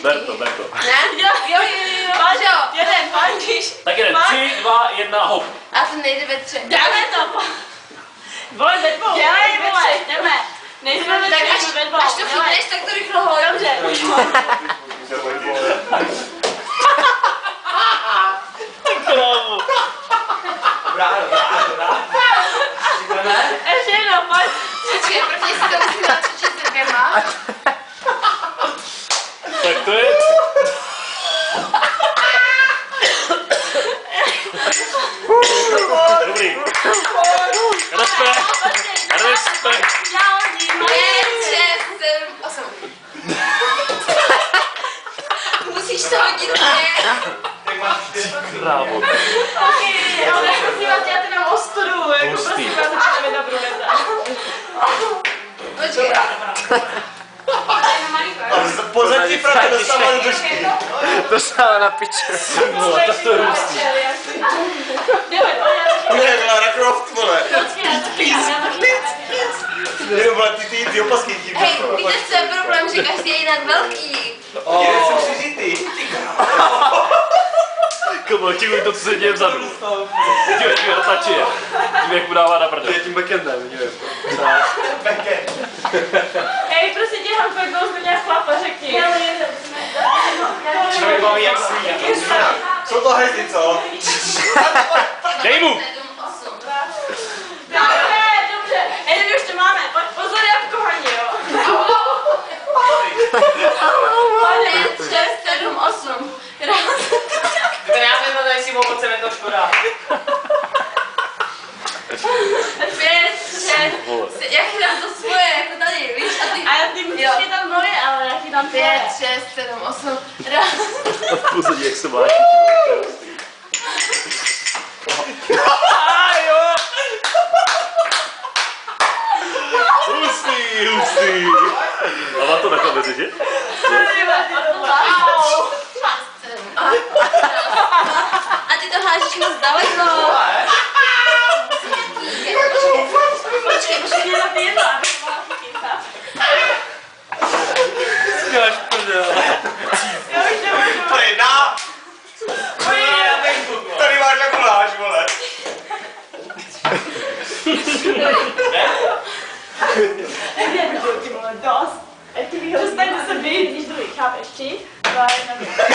Ber to. Ne? Jo. Jeden, pojď. Tak jeden, 3, 2, 1, hop. A to nejde ve třech. Dáme to. Vole, ve dvou. Dělej, ve třech, jdeme. Nejsme ve Tak třech, ve dvou. až to chytneš, tak to rychle hoď. Dobře. Krávu. Ještě jednou, pojď. Počkej, prvně si to musím natočit s rukama. Tak to je... Dobrý. Respekt. 5, 6, 7, 8. Musíš to hodit mě. Krávo. Okej, ale prosím vás, děláte nám ostudu. Jako prosím vás, začínáme dobrou věta. Počkej. Pozadí pravda dostává do držky. Dostala na piču. No, tak to je hustý. Ne, Lara Croft, vole. Jenom vole, ty opasky tím. Hej, víte, co je problém, že každý je jinak velký. Jeden jsem přizitý. Komo, čekuj to, co se děje vzadu. Dívej, roztačí je. Dívej, jak mu dává na prdel. Je tím backendem, dívej. Backend. Hej, prosím tě, Hanko, jak dlouho jsme nějak chlapa, řekni. Člověk baví jak svíňa. Jsou to hezdy, co? Dej mu! 7, 8. Dobře. Hej, my už to máme. Pojď, pozor, jabko, Hani, jo. 5, 6, 7, 8. Ten já jsem tady si mohl je to škoda. 5, 6, já chytám to svoje, jako tady, víš, a ty... A ty musíš chytat moje, ale já chytám 5, tvoje. 6, 7, 8. Pozadí, jak se máš. Hustý. A má to na kabezi, že? A ty to hážeš moc daleko. Počkej. Mě na ty jedno, aby to mohla chytat. Skáš prdel. Jo, už nemůžu. Tady na. Tady máš jako láž, vole. Dost. Přestaňte se být, když druhý, chápeš, 3, 2, 1.